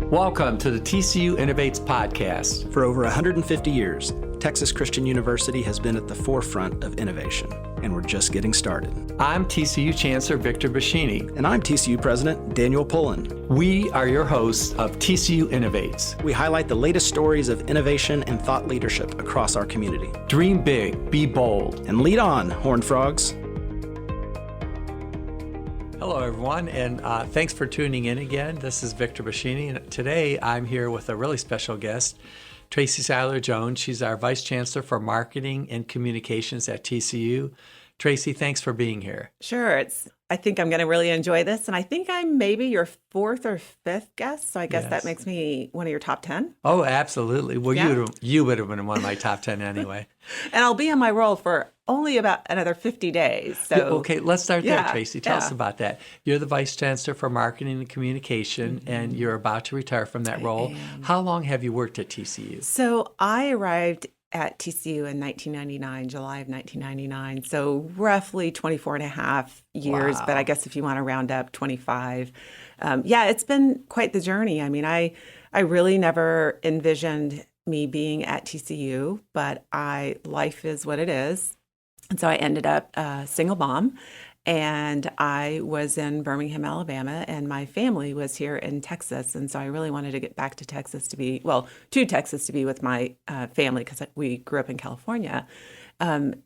Welcome to the TCU Innovates podcast. For over 150 years, Texas Christian University has been at the forefront of innovation, and we're just getting started. I'm TCU Chancellor Victor Boschini. And I'm TCU President Daniel Pullen. We are your hosts of TCU Innovates. We highlight the latest stories of innovation and thought leadership across our community. Dream big, be bold, and lead on, Horned Frogs. Hello, everyone, and thanks for tuning in again. This is Victor Boschini, and today I'm here with a really special guest, Tracy Syler-Jones. She's our Vice Chancellor for Marketing and Communications at TCU. Tracy, thanks for being here. Sure. I think I'm going to really enjoy this, and I think I'm maybe your fourth or fifth guest, so I guess that makes me one of your top 10. Oh, absolutely. Well, you would have been one of my top 10 anyway. And I'll be in my role for only about another 50 days. So okay, let's start there, Tracy. Tell us about that. You're the Vice Chancellor for Marketing and Communication, and you're about to retire from that role. How long have you worked at TCU? So I arrived at TCU in 1999, July of 1999. So roughly 24 and a half years, but I guess if you want to round up, 25. It's been quite the journey. I mean, I really never envisioned me being at TCU, but life is what it is. And so I ended up a single mom, and I was in Birmingham, Alabama, and my family was here in Texas. And so I really wanted to get back to Texas to be with my family because we grew up in California.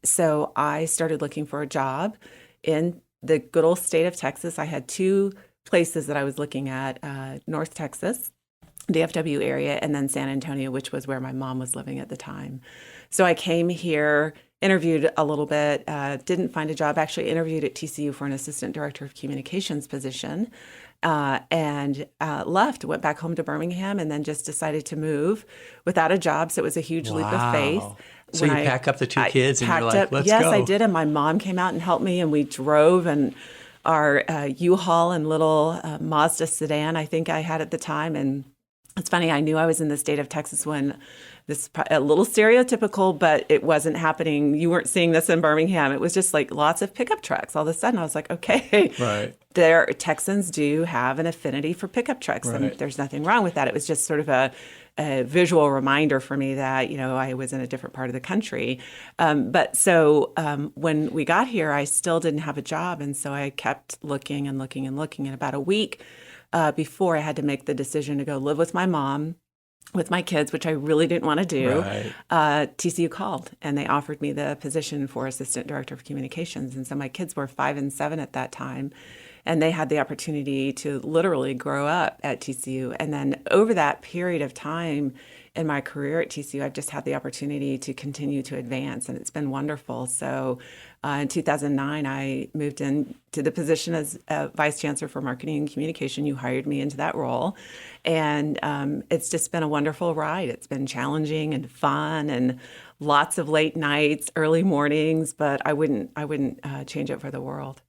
So I started looking for a job in the good old state of Texas. I had two places that I was looking at, North Texas, DFW area, and then San Antonio, which was where my mom was living at the time. So I came here, interviewed a little bit, didn't find a job, actually interviewed at TCU for an assistant director of communications position, and left, went back home to Birmingham, and then just decided to move without a job. So it was a huge leap of faith. So you pack up the two kids and you're like, let's go. Yes, I did. And my mom came out and helped me, and we drove, and our U-Haul and little Mazda sedan, I think I had at the time. And it's funny, I knew I was in the state of Texas when this, a little stereotypical, but it wasn't happening. You weren't seeing this in Birmingham. It was just like lots of pickup trucks. All of a sudden, I was like, okay, Texans do have an affinity for pickup trucks, and there's nothing wrong with that. It was just sort of a visual reminder for me that, I was in a different part of the country. But when we got here, I still didn't have a job. And so I kept looking and looking and looking. And about a week before I had to make the decision to go live with my mom, with my kids, which I really didn't want to do, TCU called, and they offered me the position for Assistant Director of Communications. And so my kids were 5 and 7 at that time, and they had the opportunity to literally grow up at TCU. And then over that period of time in my career at TCU, I've just had the opportunity to continue to advance, and it's been wonderful. So in 2009, I moved into the position as Vice Chancellor for Marketing and Communication. You hired me into that role, and it's just been a wonderful ride. It's been challenging and fun, and lots of late nights, early mornings, but I wouldn't change it for the world.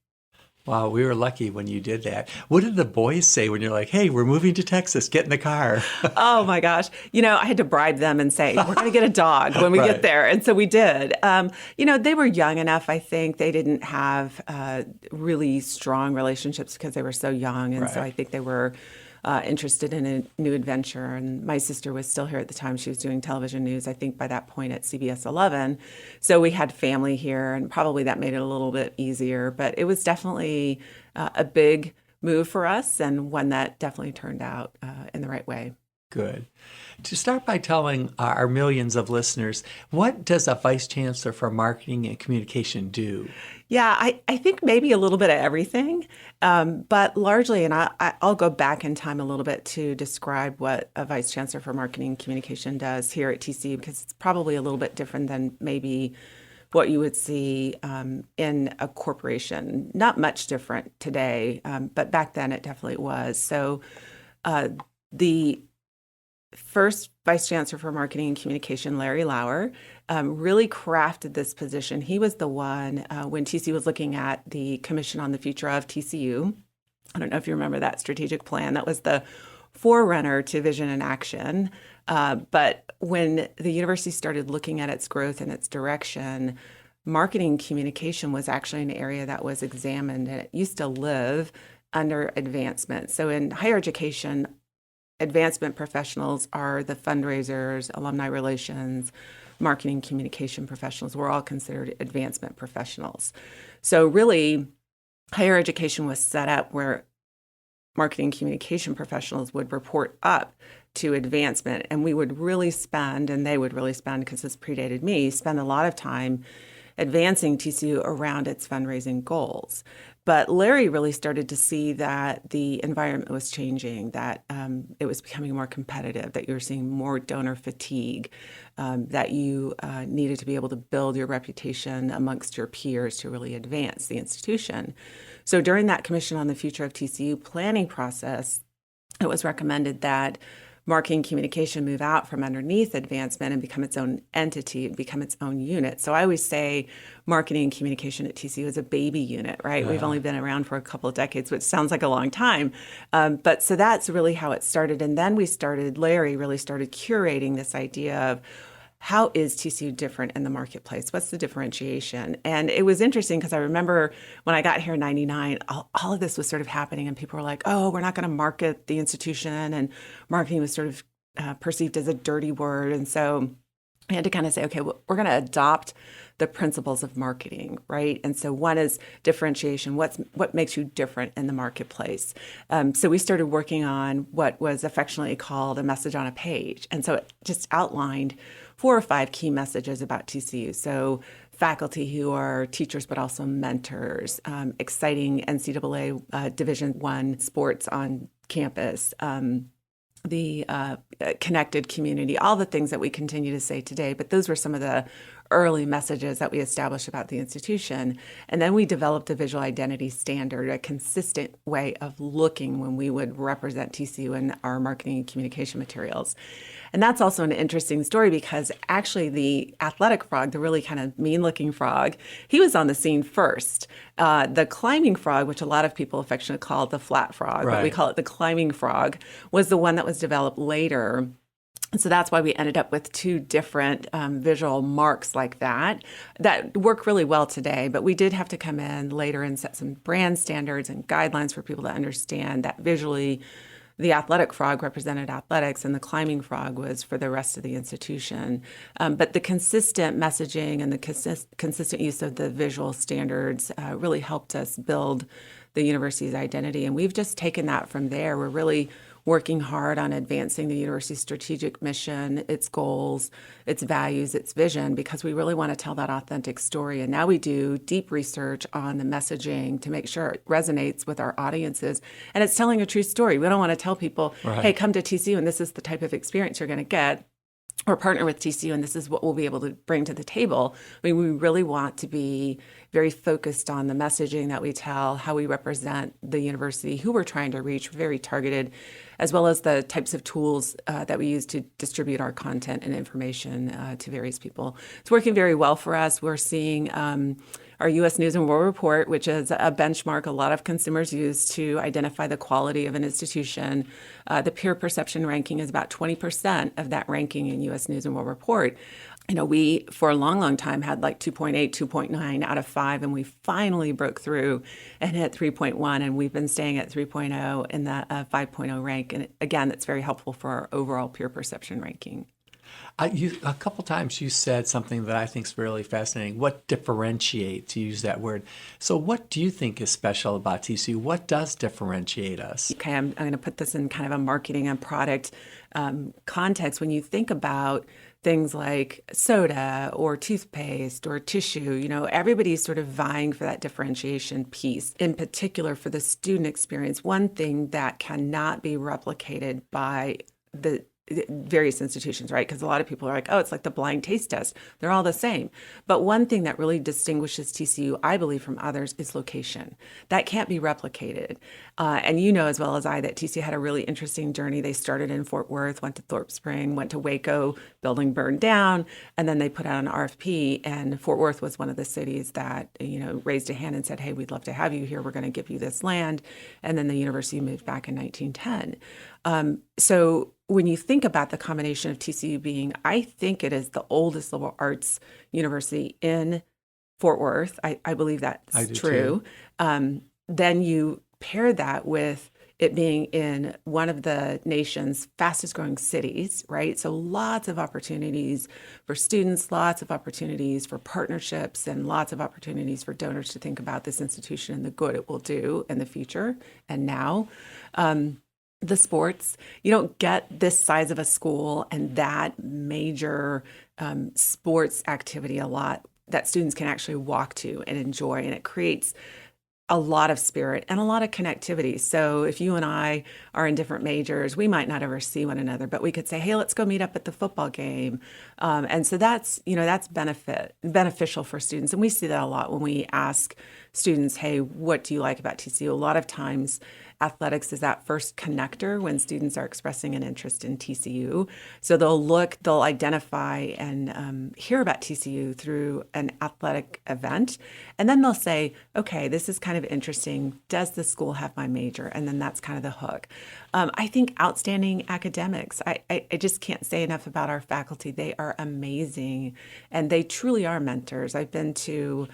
Wow, we were lucky when you did that. What did the boys say when you're like, hey, we're moving to Texas, get in the car? Oh, my gosh. I had to bribe them and say, we're going to get a dog when we get there. And so we did. They were young enough, I think. They didn't have really strong relationships because they were so young. And so I think they were interested in a new adventure. And my sister was still here at the time. She was doing television news, I think, by that point at CBS 11. So we had family here, and probably that made it a little bit easier. But it was definitely a big move for us, and one that definitely turned out in the right way. Good. To start by telling our millions of listeners, what does a Vice Chancellor for Marketing and Communication do? Yeah, I think maybe a little bit of everything, but largely, and I'll go back in time a little bit to describe what a Vice Chancellor for Marketing and Communication does here at TCU, because it's probably a little bit different than maybe what you would see in a corporation. Not much different today, but back then it definitely was. So the first Vice Chancellor for Marketing and Communication, Larry Lauer, really crafted this position. He was the one, when TCU was looking at the Commission on the Future of TCU, I don't know if you remember that strategic plan, that was the forerunner to Vision and Action. But when the university started looking at its growth and its direction, marketing communication was actually an area that was examined, and it used to live under advancement. So in higher education, advancement professionals are the fundraisers, alumni relations, marketing, communication professionals. We're all considered advancement professionals. So really, higher education was set up where marketing communication professionals would report up to advancement, and we would really spend, and they would really spend, because this predated me, spend a lot of time advancing TCU around its fundraising goals. But Larry really started to see that the environment was changing, that it was becoming more competitive, that you were seeing more donor fatigue, that you needed to be able to build your reputation amongst your peers to really advance the institution. So during that Commission on the Future of TCU planning process, it was recommended that marketing communication move out from underneath advancement and become its own entity, become its own unit. So I always say marketing and communication at TCU is a baby unit, right? Yeah. We've only been around for a couple of decades, which sounds like a long time. But so that's really how it started. And then Larry really started curating this idea of, how is TCU different in the marketplace? What's the differentiation? And it was interesting because I remember when I got here in 99, all of this was sort of happening and people were like, oh, we're not going to market the institution. And marketing was sort of perceived as a dirty word. And so I had to kind of say, okay, well, we're going to adopt the principles of marketing, right? And so one is differentiation. What makes you different in the marketplace? So we started working on what was affectionately called a message on a page. And so it just outlined 4 or 5 key messages about TCU. So faculty who are teachers, but also mentors, exciting NCAA Division I sports on campus, the connected community, all the things that we continue to say today. But those were some of the early messages that we established about the institution. And then we developed a visual identity standard, a consistent way of looking when we would represent TCU in our marketing and communication materials. And that's also an interesting story because actually the athletic frog, the really kind of mean-looking frog, he was on the scene first. The climbing frog, which a lot of people affectionately call the flat frog, right, but we call it the climbing frog, was the one that was developed later. And so that's why we ended up with 2 different visual marks like that work really well today. But we did have to come in later and set some brand standards and guidelines for people to understand that visually the athletic frog represented athletics and the climbing frog was for the rest of the institution. But the consistent messaging and the consistent use of the visual standards really helped us build the university's identity. And we've just taken that from there. We're really working hard on advancing the university's strategic mission, its goals, its values, its vision, because we really want to tell that authentic story. And now we do deep research on the messaging to make sure it resonates with our audiences. And it's telling a true story. We don't want to tell people, right, hey, come to TCU and this is the type of experience you're going to get, or partner with TCU and this is what we'll be able to bring to the table. I mean, we really want to be very focused on the messaging that we tell, how we represent the university, who we're trying to reach, very targeted, as well as the types of tools that we use to distribute our content and information to various people. It's working very well for us. We're seeing our U.S. News and World Report, which is a benchmark a lot of consumers use to identify the quality of an institution. The peer perception ranking is about 20% of that ranking in U.S. News and World Report. You know, we, for a long, long time, had like 2.8, 2.9 out of 5, and we finally broke through and hit 3.1, and we've been staying at 3.0 in the 5.0 rank. And again, that's very helpful for our overall peer perception ranking. A couple times you said something that I think is really fascinating. What differentiates, you use that word. So what do you think is special about TCU? What does differentiate us? Okay, I'm going to put this in kind of a marketing and product context. When you think about things like soda or toothpaste or tissue, you know, everybody's sort of vying for that differentiation piece. In particular, for the student experience, one thing that cannot be replicated by the various institutions, right? Because a lot of people are like, oh, it's like the blind taste test. They're all the same. But one thing that really distinguishes TCU, I believe, from others is location. That can't be replicated. And you know as well as I that TCU had a really interesting journey. They started in Fort Worth, went to Thorpe Spring, went to Waco, building burned down, and then they put out an RFP. And Fort Worth was one of the cities that, you know, raised a hand and said, hey, we'd love to have you here. We're going to give you this land. And then the university moved back in 1910. So when you think about the combination of TCU being, I think it is the oldest liberal arts university in Fort Worth. I believe that's true. Then you pair that with it being in one of the nation's fastest growing cities, right? So lots of opportunities for students, lots of opportunities for partnerships, and lots of opportunities for donors to think about this institution and the good it will do in the future and now. The sports, you don't get this size of a school and that major sports activity a lot that students can actually walk to and enjoy. And it creates a lot of spirit and a lot of connectivity. So if you and I are in different majors, we might not ever see one another, but we could say, hey, let's go meet up at the football game. And so that's beneficial for students. And we see that a lot when we ask students, hey, what do you like about TCU? A lot of times athletics is that first connector when students are expressing an interest in TCU. So they'll identify and hear about TCU through an athletic event. And then they'll say, okay, this is kind of interesting. Does the school have my major? And then that's kind of the hook. I think outstanding academics. I just can't say enough about our faculty. They are amazing and they truly are mentors. I've been to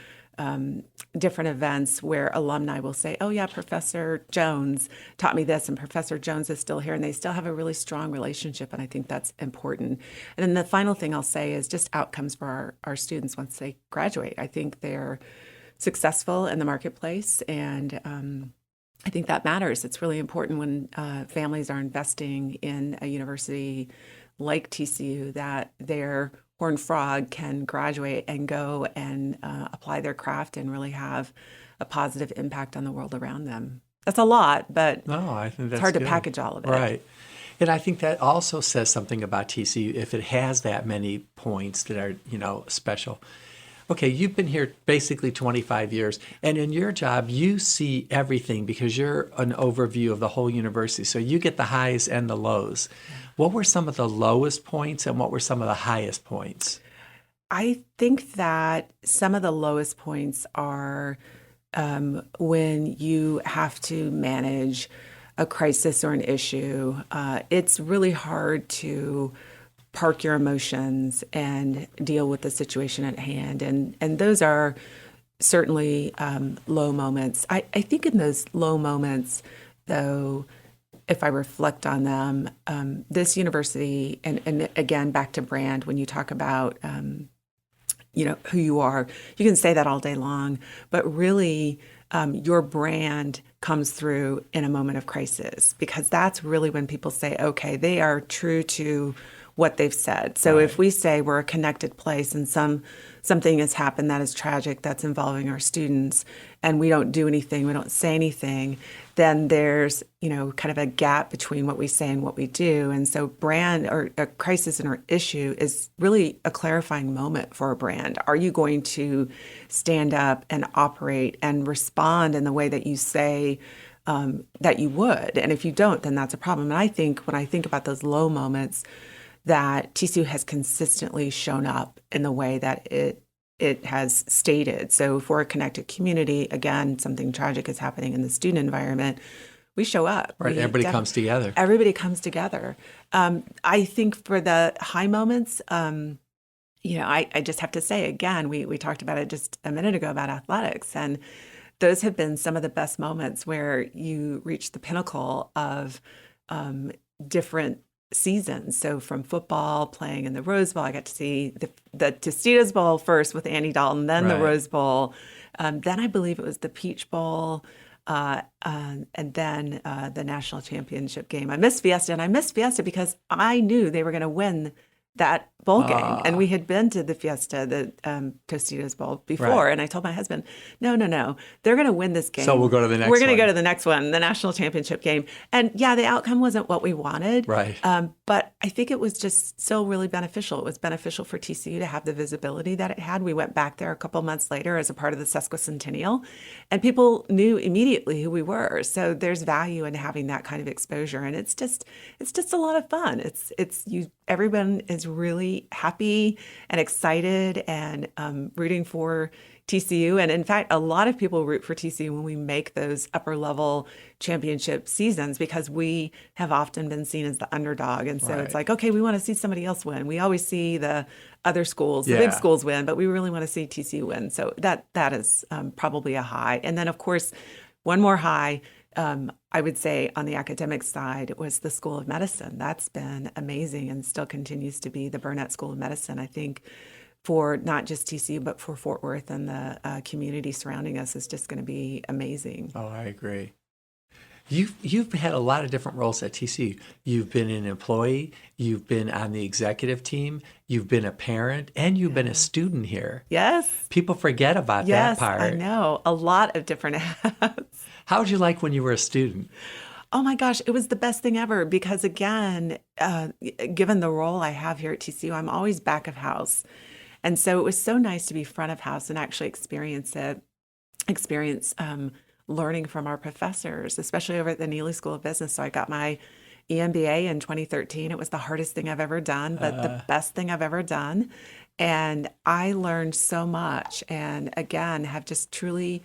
different events where alumni will say, oh yeah, Professor Jones taught me this and Professor Jones is still here, and they still have a really strong relationship, and I think that's important. And then the final thing I'll say is just outcomes for our students once they graduate. I think they're successful in the marketplace, and I think that matters. It's really important when families are investing in a university like TCU that their Horned Frog can graduate and go and apply their craft and really have a positive impact on the world around them. That's a lot, but No, I think that's it's hard to good. package all of it. Right. And I think that also says something about TCU if it has that many points that are, special. Okay, you've been here basically 25 years, and in your job, you see everything because you're an overview of the whole university. So you get the highs and the lows. What were some of the lowest points and what were some of the highest points? I think that some of the lowest points are when you have to manage a crisis or an issue. It's really hard to park your emotions and deal with the situation at hand. And those are certainly low moments. I think in those low moments, though, if I reflect on them, this university, and again, back to brand, when you talk about, who you are, you can say that all day long, but really your brand comes through in a moment of crisis, because that's really when people say, okay, they are true to what they've said. So Right. if we say we're a connected place and something has happened that is tragic, that's involving our students, and we don't do anything, we don't say anything, then there's, kind of a gap between what we say and what we do. And so brand, or a crisis or issue, is really a clarifying moment for a brand. Are you going to stand up and operate and respond in the way that you say that you would? And if you don't, then that's a problem. And I think when I think about those low moments, that TCU has consistently shown up in the way that it has stated. So if we're a connected community, again, something tragic is happening in the student environment, we show up. Right, everybody comes together. Everybody comes together. I think for the high moments, I just have to say, again, we talked about it just a minute ago about athletics, and those have been some of the best moments where you reach the pinnacle of different seasons. So from football, playing in the Rose Bowl, I got to see the Tostitos Bowl first with Andy Dalton, then the Right. Rose Bowl. Then I believe it was the Peach Bowl, and then the national championship game. I missed Fiesta, and I missed Fiesta because I knew they were going to win that bowl game. And we had been to the Fiesta, the Tostitos Bowl before. Right. And I told my husband, no, they're going to win this game. So we'll go to the next We're going to one. go to the next one, the national championship game. And yeah, the outcome wasn't what we wanted. Right. But I think it was just still really beneficial. It was beneficial for TCU to have the visibility that it had. We went back there a couple months later as a part of the sesquicentennial, and people knew immediately who we were. So there's value in having that kind of exposure, and it's just a lot of fun. Everyone is really happy and excited and rooting for TCU. And in fact, a lot of people root for TCU when we make those upper level championship seasons, because we have often been seen as the underdog. And so it's Right. like, okay, we want to see somebody else win. We always see the other schools, the Yeah. big schools win, but we really want to see TCU win. So that is probably a high. And then, of course, one more high, I would say on the academic side, it was the School of Medicine. That's been amazing and still continues to be the Burnett School of Medicine. I think for not just TCU, but for Fort Worth and the community surrounding us is just going to be amazing. Oh, I agree. You've had a lot of different roles at TCU. You've been an employee, you've been on the executive team, you've been a parent, and you've been a student here. Yes. People forget about that Yes, part. I know. A lot of different hats. How would you like when you were a student? Oh my gosh, it was the best thing ever because again, given the role I have here at TCU, I'm always back of house. And so it was so nice to be front of house and actually experience learning from our professors, especially over at the Neely School of Business. So I got my EMBA in 2013. It was the hardest thing I've ever done, but the best thing I've ever done. And I learned so much and again, have just truly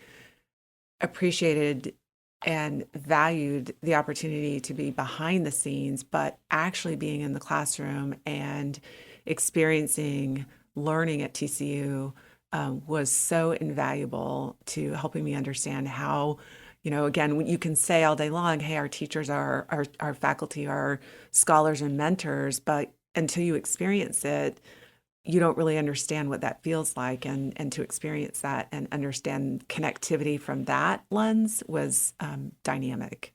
appreciated and valued the opportunity to be behind the scenes, but actually being in the classroom and experiencing learning at TCU was so invaluable to helping me understand how, again, you can say all day long, hey, our teachers are our faculty, are scholars and mentors, but until you experience it, you don't really understand what that feels like. And to experience that and understand connectivity from that lens was dynamic.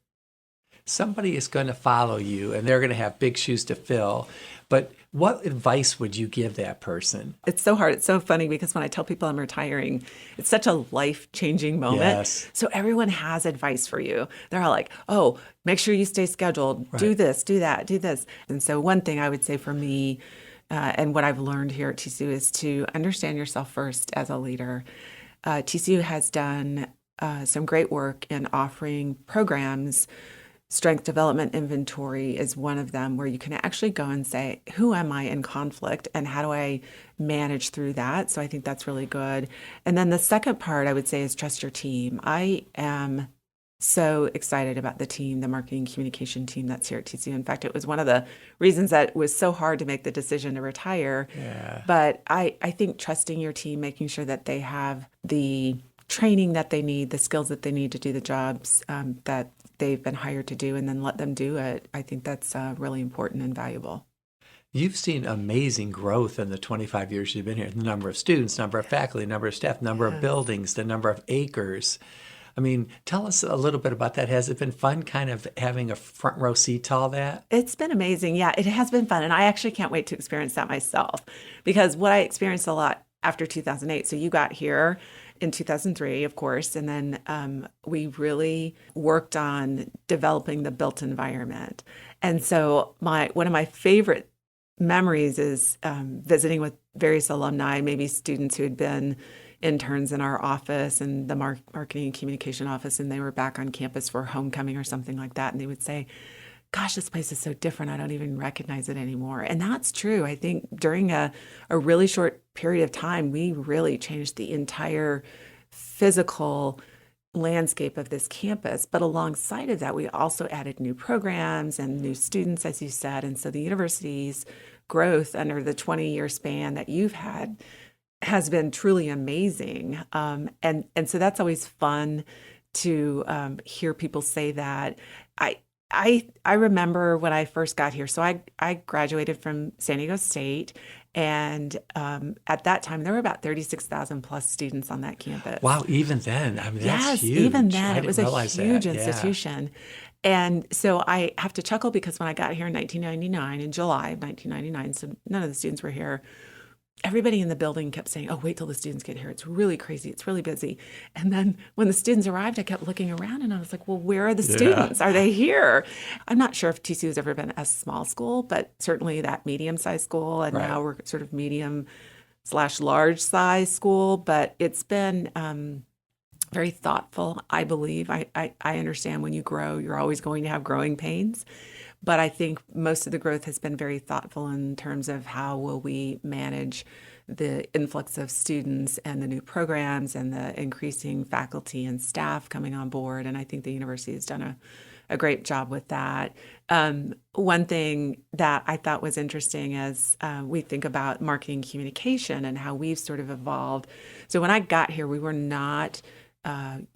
Somebody is going to follow you and they're going to have big shoes to fill. But what advice would you give that person? It's so hard. It's so funny because when I tell people I'm retiring, it's such a life-changing moment. Yes. So everyone has advice for you. They're all like, oh, make sure you stay scheduled. Right. Do this, do that, do this. And so one thing I would say for me, and what I've learned here at TCU is to understand yourself first as a leader. TCU has done some great work in offering programs. Strength development inventory is one of them where you can actually go and say, who am I in conflict and how do I manage through that? So I think that's really good. And then the second part I would say is trust your team. I am so excited about the team, the marketing communication team that's here at TCU. In fact, it was one of the reasons that it was so hard to make the decision to retire. Yeah. But I think trusting your team, making sure that they have the training that they need, the skills that they need to do the jobs that they've been hired to do, and then let them do it. I think that's really important and valuable. You've seen amazing growth in the 25 years you've been here. The number of students, number of faculty, number of staff, number of buildings, the number of acres. I mean, tell us a little bit about that. Has it been fun kind of having a front row seat to all that? It's been amazing. Yeah, it has been fun. And I actually can't wait to experience that myself because what I experienced a lot after 2008, so you got here in 2003, of course, and then we really worked on developing the built environment. And so one of my favorite memories is visiting with various alumni, maybe students who had been interns in our office and the marketing and communication office, and they were back on campus for homecoming or something like that. And they would say, gosh, this place is so different. I don't even recognize it anymore. And that's true. I think during a really short period of time, we really changed the entire physical landscape of this campus. But alongside of that, we also added new programs and new students, as you said. And so the university's growth under the 20-year span that you've had has been truly amazing. And so that's always fun to hear people say that. I remember when I first got here. So I graduated from San Diego State. And at that time, there were about 36,000 plus students on that campus. Wow, even then, I mean, that's yes, huge. even then, it was a huge that. institution. Yeah. And so I have to chuckle because when I got here in 1999, in July of 1999, so none of the students were here, everybody in the building kept saying, oh, wait till the students get here. It's really crazy. It's really busy. And then when the students arrived, I kept looking around and I was like, well, where are the students? Are they here? I'm not sure if TCU has ever been a small school, but certainly that medium-sized school. And now we're sort of medium/large size school. But it's been very thoughtful, I believe. I understand when you grow, you're always going to have growing pains. But I think most of the growth has been very thoughtful in terms of how will we manage the influx of students and the new programs and the increasing faculty and staff coming on board. And I think the university has done a great job with that. One thing that I thought was interesting as we think about marketing communication and how we've sort of evolved. So when I got here, we were not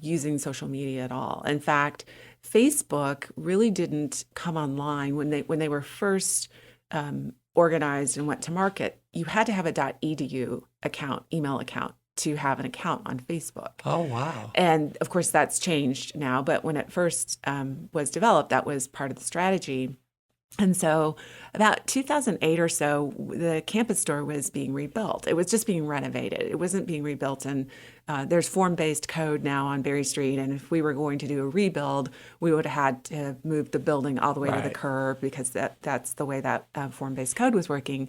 using social media at all. In fact, Facebook really didn't come online when they were first organized and went to market. You had to have a .edu account, email account, to have an account on Facebook. Oh, wow. And of course, that's changed now. But when it first was developed, that was part of the strategy. And so about 2008 or so, the campus store was being rebuilt. It was just being renovated. It wasn't being rebuilt. And there's form-based code now on Berry Street. And if we were going to do a rebuild, we would have had to move the building all the way to the curb, because that's the way that form-based code was working.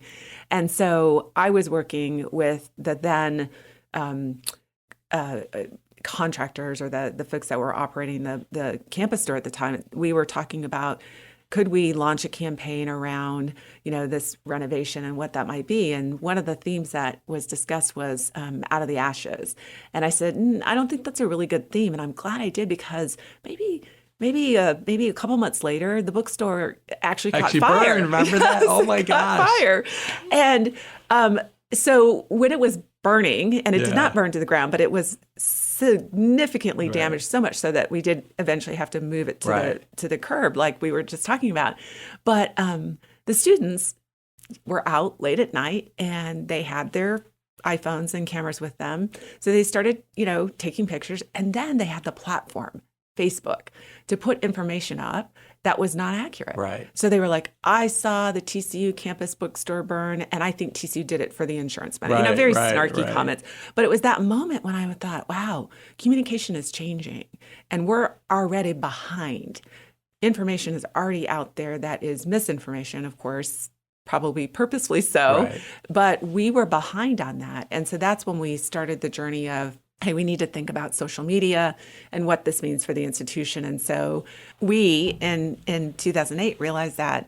And so I was working with the then contractors, or the folks that were operating the campus store at the time. We were talking about, could we launch a campaign around, this renovation and what that might be? And one of the themes that was discussed was out of the ashes. And I said, I don't think that's a really good theme. And I'm glad I did, because maybe a couple months later, the bookstore actually caught fire. Burned. Remember that? Yes, Oh my gosh! Fire. And so when it was burning, and it did not burn to the ground, but it was significantly damaged, so much so that we did eventually have to move it to the curb, like we were just talking about. But the students were out late at night, and they had their iPhones and cameras with them. So they started, taking pictures, and then they had the platform, Facebook, to put information up that was not accurate. Right. So they were like, I saw the TCU campus bookstore burn, and I think TCU did it for the insurance money. Very snarky comments. But it was that moment when I thought, wow, communication is changing, and we're already behind. Information is already out there that is misinformation, of course, probably purposefully so, but we were behind on that. And so that's when we started the journey of, hey, we need to think about social media and what this means for the institution. And so we, in 2008, realized that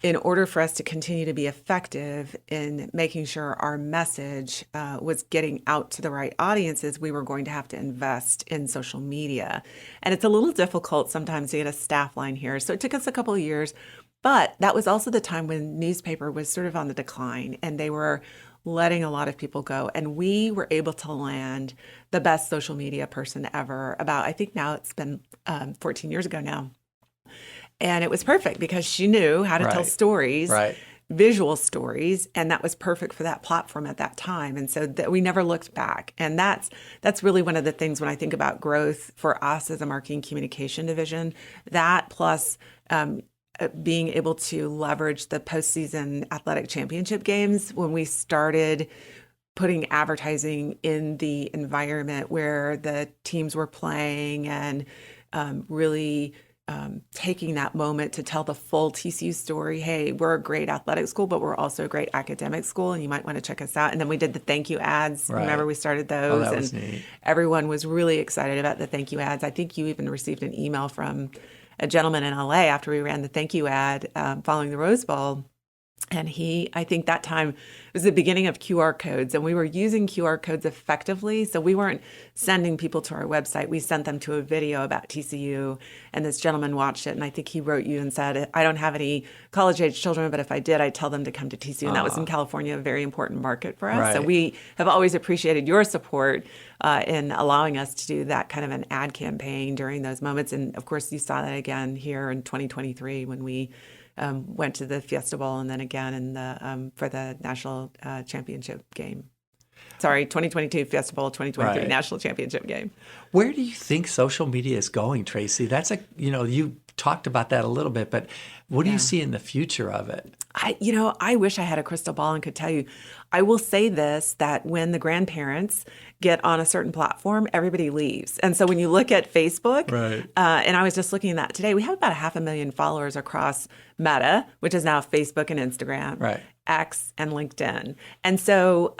in order for us to continue to be effective in making sure our message was getting out to the right audiences, we were going to have to invest in social media. And it's a little difficult sometimes to get a staff line here. So it took us a couple of years, but that was also the time when newspaper was sort of on the decline, and they were letting a lot of people go. And we were able to land the best social media person ever I think now it's been 14 years ago now. And it was perfect, because she knew how to tell stories, visual stories, and that was perfect for that platform at that time. And so we never looked back. And that's really one of the things when I think about growth for us as a marketing communication division, that plus being able to leverage the postseason athletic championship games when we started putting advertising in the environment where the teams were playing, and really taking that moment to tell the full TCU story. Hey, we're a great athletic school, but we're also a great academic school, and you might want to check us out. And then we did the thank you ads. Remember, we started those. That was neat. Everyone was really excited about the thank you ads. I think you even received an email from a gentleman in LA after we ran the thank you ad following the Rose Bowl. And I think that time it was the beginning of QR codes, and we were using QR codes effectively. So we weren't sending people to our website. We sent them to a video about TCU, and this gentleman watched it. And I think he wrote you and said, I don't have any college-age children, but if I did, I'd tell them to come to TCU. And that was in California, a very important market for us. So we have always appreciated your support in allowing us to do that kind of an ad campaign during those moments. And of course, you saw that again here in 2023 when we went to the Fiesta Bowl, and then again in the for the national championship game. Sorry, 2022 Fiesta Bowl, 2023 national championship game. Where do you think social media is going, Tracy? That's you talked about that a little bit, but what do you see in the future of it? I wish I had a crystal ball and could tell you. I will say this, that when the grandparents get on a certain platform, everybody leaves. And so when you look at Facebook, and I was just looking at that today, we have about 500,000 followers across Meta, which is now Facebook and Instagram, X and LinkedIn. And so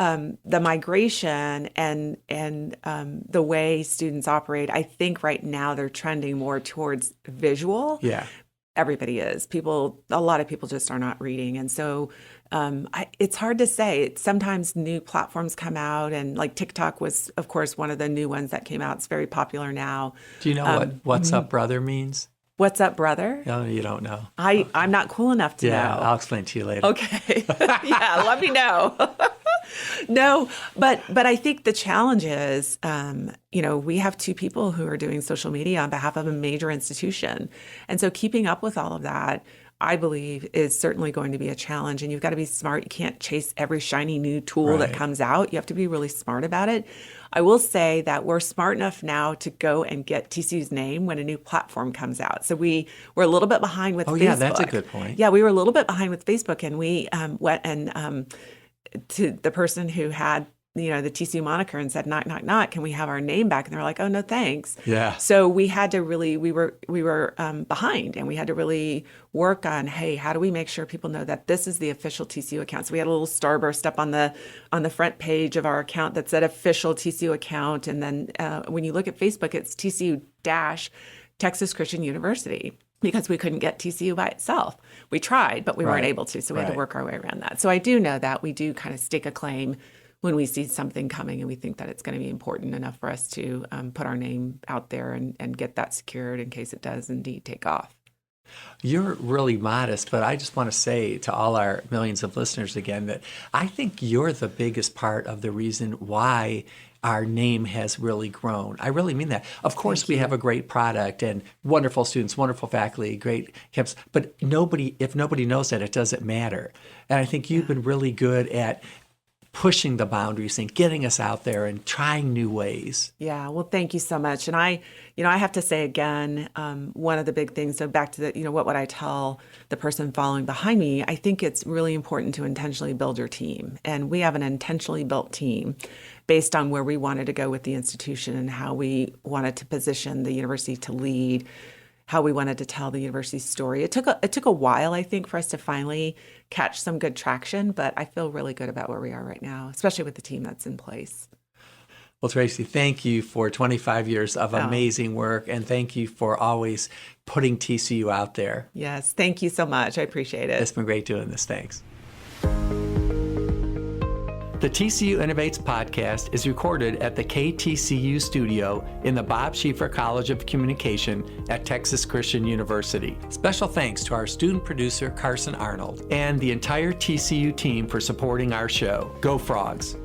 the migration and the way students operate, I think right now they're trending more towards visual. Yeah. Everybody is. A lot of people just are not reading. And so it's hard to say. Sometimes new platforms come out, and like TikTok was, of course, one of the new ones that came out. It's very popular now. Do you know what What's Up Brother means? What's up, brother? No, you don't know. I'm not cool enough to know. Yeah, I'll explain to you later. Okay. Yeah, let me know. No, but I think the challenge is, we have two people who are doing social media on behalf of a major institution. And so keeping up with all of that, I believe, is certainly going to be a challenge. And you've got to be smart. You can't chase every shiny new tool that comes out. You have to be really smart about it. I will say that we're smart enough now to go and get TCU's name when a new platform comes out. So we're a little bit behind with Facebook. Oh, yeah, that's a good point. Yeah, we were a little bit behind with Facebook, and we went and to the person who had the TCU moniker and said, knock, knock, knock, can we have our name back? And they were like, oh, no, thanks. Yeah. So we had to really, we were behind, and we had to really work on, hey, how do we make sure people know that this is the official TCU account? So we had a little starburst up on the front page of our account that said official TCU account. And then when you look at Facebook, it's TCU-Texas Christian University, because we couldn't get TCU by itself. We tried, but we weren't able to. So we had to work our way around that. So I do know that we do kind of stake a claim when we see something coming and we think that it's going to be important enough for us to put our name out there and get that secured in case it does indeed take off. You're really modest, but I just want to say to all our millions of listeners again that I think you're the biggest part of the reason why our name has really grown. I really mean that. Of course, we have a great product and wonderful students, wonderful faculty, great camps, but if nobody knows that, it doesn't matter. And I think you've been really good at pushing the boundaries and getting us out there and trying new ways. Yeah, well, thank you so much. And I have to say again, one of the big things, so back to what would I tell the person following behind me? I think it's really important to intentionally build your team. And we have an intentionally built team based on where we wanted to go with the institution and how we wanted to position the university to lead, how we wanted to tell the university's story. It took a while, I think, for us to finally catch some good traction, but I feel really good about where we are right now, especially with the team that's in place. Well, Tracy, thank you for 25 years of amazing work, and thank you for always putting TCU out there. Yes, thank you so much. I appreciate it. It's been great doing this. Thanks. The TCU Innovates podcast is recorded at the KTCU studio in the Bob Schieffer College of Communication at Texas Christian University. Special thanks to our student producer, Carson Arnold, and the entire TCU team for supporting our show. Go Frogs!